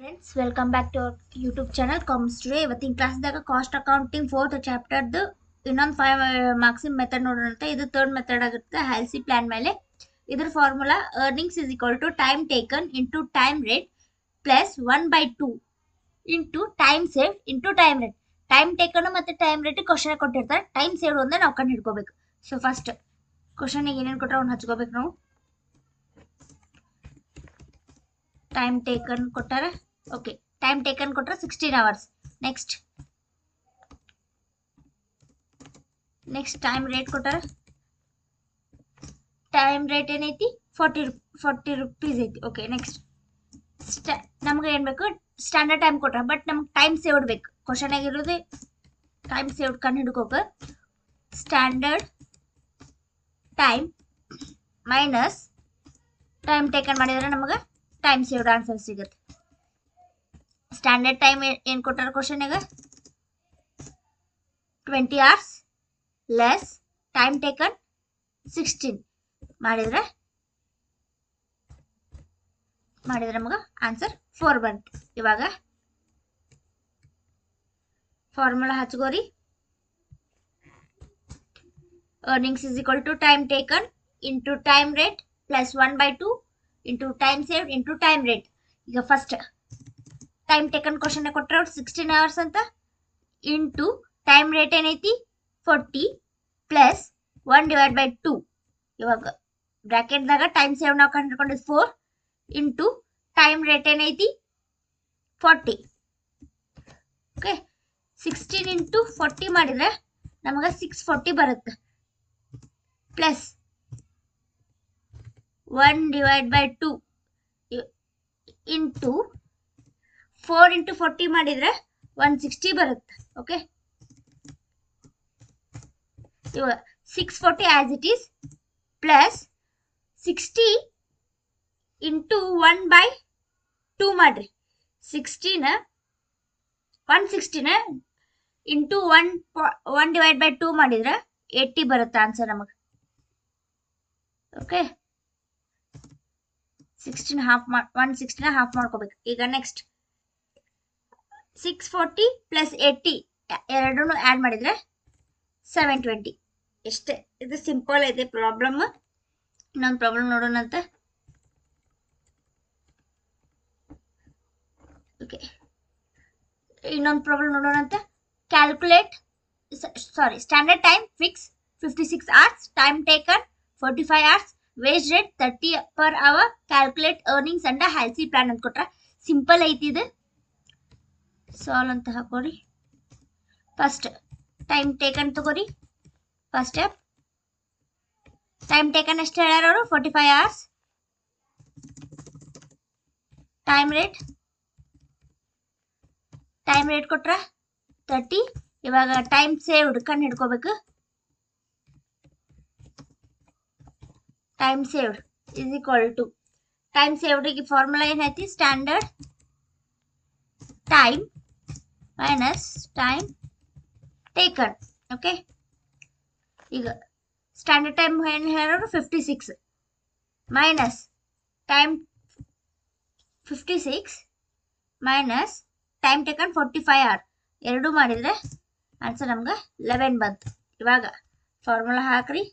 Friends, welcome back to our YouTube channel. Comes today ಇವತ್ತಿನ ಕ್ಲಾಸ್ದಾಗ cost accounting 4th ಚಾಪ್ಟರ್ದು ಇನ್ನೊಂದು 5 marks method ನೋಡೋಣ. ಇದು third method ಆಗಿರುತ್ತೆ ಹೆಲ್ಸಿ plan ಮೇಲೆ. ಇದರ formula earnings is equal to time taken into time rate plus 1/2 into time save into time rate. Time taken ಮತ್ತು time rate question ಕೊಟ್ಟಿರ್ತಾರೆ. Time save ಒಂದೇ ನಾವು ಕಂಡು ಹಿಡ್ಕೋಬೇಕು. ಸೊ ಫಸ್ಟ್ ಕ್ವಶನ್ಗೆ ಏನೇನು ಕೊಟ್ಟರೆ ಅವ್ನು ಹಚ್ಕೋಬೇಕು ನಾವು. ಟೈಮ್ ಟೇಕನ್ ಕೊಟ್ಟಾರ. ಓಕೆ, ಟೈಮ್ ಟೇಕನ್ ಕೊಟ್ರೆ 16 hours. ನೆಕ್ಸ್ಟ್ ಟೈಮ್ ರೇಟ್ ಕೊಟ್ಟಾರ. ಟೈಮ್ ರೇಟ್ ಏನೈತಿ 40 rupees ಐತಿ. ಓಕೆ, ನೆಕ್ಸ್ಟ್ ನಮ್ಗೆ ಏನು ಬೇಕು, ಸ್ಟ್ಯಾಂಡರ್ಡ್ ಟೈಮ್ ಕೊಟ್ರ. ಬಟ್ ನಮ್ಗೆ ಟೈಮ್ ಸೇವ್ಡ್ ಬೇಕು. ಕ್ವಶನ್ ಆಗಿರೋದು ಟೈಮ್ ಸೇವ್ಡ್ ಕಂಡು ಹಿಡ್ಕೋಕ. Standard time minus time taken ಮಾಡಿದ್ರೆ ನಮಗೆ ಟೈಮ್ ಸೇವ್ಡ್ ಆನ್ಸರ್ ಸಿಗುತ್ತೆ. ಸ್ಟ್ಯಾಂಡರ್ಡ್ ಟೈಮ್ ಏನು ಕೊಟ್ಟಾರ ಕ್ವಶನ್ಯಾಗ 20 hours ಲೆಸ್ ಟೈಮ್ ಟೇಕನ್ 16 ಮಾಡಿದ್ರೆ ನಮಗೆ ಆನ್ಸರ್ 4 ಬಂತು. ಇವಾಗ formula ಹಚ್ಕೋರಿ. earnings is equal to time taken into time rate plus 1/2 into time saved into time rate. ಈಗ ಫಸ್ಟ್ ಟೈಮ್ ಟೇಕನ್ ಕ್ವಶನ್ ಕೊಟ್ಟರೆ 16 hours ಅಂತ ಇಂಟು ಟೈಮ್ ರೇಟ್ ಏನೈತಿ 40 ಪ್ಲಸ್ 1/2. ಇವಾಗ ಬ್ರಾಕೆಟ್ದಾಗ time save ನಾವು ಕಂಡುಕೊಂಡಿದ್ದು 4 ಇಂಟು ಟೈಮ್ ರೇಟ್ ಏನೈತಿ 40. Okay, 16 into 40 ಮಾಡಿದ್ರೆ ನಮಗೆ 640 ಬರುತ್ತೆ. ಪ್ಲಸ್ 1/2 ಇಂಟು 4 ಇಂಟು 40 ಮಾಡಿದ್ರೆ 160 ಬರುತ್ತೆ. ಓಕೆ, ಇವಾಗ 640 as it is plus 60 into 1/2 ಮಾಡ್ರಿ. 160 ಇಂಟು 1/2 ಮಾಡಿದ್ರೆ 80 ಬರುತ್ತೆ ಆನ್ಸರ್ ನಮಗೆ. ಓಕೆ, 160 ಹಾಫ್ ಮಾಡ್ಕೋಬೇಕು. ಈಗ ನೆಕ್ಸ್ಟ್ 640 ಪ್ಲಸ್ 80 ಎರಡೂ ಆ್ಯಡ್ ಮಾಡಿದ್ರೆ 720. ಎಷ್ಟೇ, ಇದು ಸಿಂಪಲ್ ಐತೆ ಪ್ರಾಬ್ಲಮ್. ಇನ್ನೊಂದು ಪ್ರಾಬ್ಲಮ್ ನೋಡೋಣಂತ. ಓಕೆ, ಇನ್ನೊಂದು ಪ್ರಾಬ್ಲಮ್ ನೋಡೋಣಂತ. Calculate standard time fix 56 hours, time taken 45 hours, wage rate 30 per hour, calculate earnings and Halsey plan ಅಂತ ಕೊಟ್ರ. ಸಿಂಪಲ್ ಐತಿ ಇದು. ಸಾಲ್ವ್ ಅಂತ ಹಾಕೋರಿ. ಫಸ್ಟ್ ಟೈಮ್ ಟೇಕನ್ ತಗೋರಿ. ಫಸ್ಟ್ ಸ್ಟೆಪ್ ಟೈಮ್ ಟೇಕನ್ ಎಷ್ಟು ಹೇಳ್ಯಾರ ಅವರು 45 hours. ಟೈಮ್ ರೇಟ್ ಕೊಟ್ರ 30. ಇವಾಗ ಟೈಮ್ ಸೇವ್ಡ್ ಕಂಡು ಹಿಡ್ಕೋಬೇಕು. Time saved is equal to time ಸೇವ್ಡಿಗೆ ಫಾರ್ಮುಲಾ ಏನೈತಿ, standard time minus time taken. Okay, ಈಗ ಸ್ಟ್ಯಾಂಡರ್ಡ್ ಟೈಮ್ ಏನು ಹೇಳೋರು 56 minus time 56 minus time taken 45 hours ಎರಡೂ ಮಾಡಿದರೆ ಆನ್ಸರ್ ನಮ್ಗೆ 11 ಬಂತು. ಇವಾಗ ಫಾರ್ಮುಲಾ ಹಾಕ್ರಿ.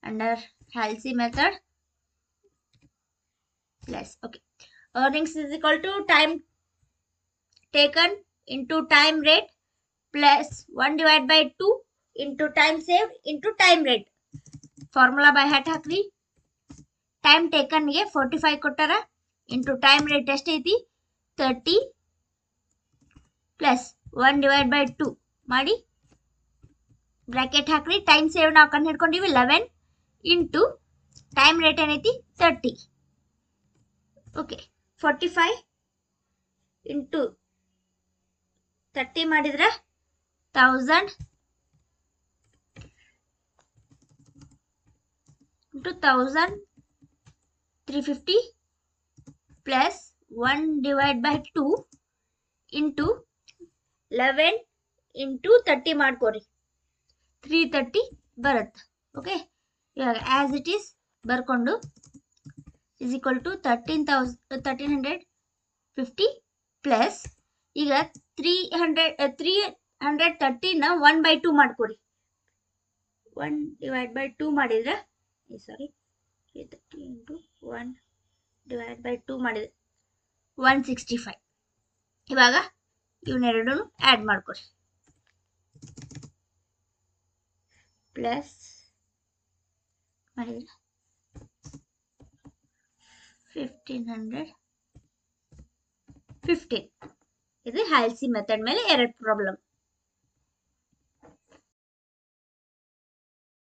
Under Halsey method plus okay, earnings is equal to time taken into time rate plus 1/2 into time saved into time rate. Formula by hat ಹಾಕ್ರಿ. Time ಟೇಕನ್ಗೆ 45 ಕೊಟ್ಟಾರ into time rate ಎಷ್ಟೈತಿ 30 plus 1/2 ಮಾಡಿ bracket ಹಾಕ್ರಿ. Time save ನಾವು ಕಂಡು ಹಿಡ್ಕೊಂಡಿವಿ 11 into time rate ಏನೈತಿ 30. Okay, 45 into 30 ಮಾಡಿದ್ರೆ 1000 into 1350 plus 1/2 into 11 into 30 ಮಾಡ್ಕೋರಿ 330 ಬರುತ್ತೆ. ಓಕೆ, ಇವಾಗ ಆಸ್ ಇಟ್ ಈಸ್ ಬರ್ಕೊಂಡು is equal to 1300 50 ಪ್ಲಸ್ ಈಗ 330ನ 1/2 ಮಾಡ್ಕೊರಿ. 1/2 ಮಾಡಿದ್ರೆ ಸಾರಿ 330 ಇಂಟು 1/2 ಮಾಡಿದ್ರೆ 165. ಇವಾಗ ಇವನ್ನೆರಡೂ ಆ್ಯಡ್ ಮಾಡ್ಕೊರಿ. ಪ್ಲಸ್ ಮಾಡಿದ್ರೆ 1500 15. ಇದು ಹ್ಯಾಲ್ಸಿ ಮೆಥಡ್ ಮೇಲೆ 2 ಪ್ರಾಬ್ಲಮ್.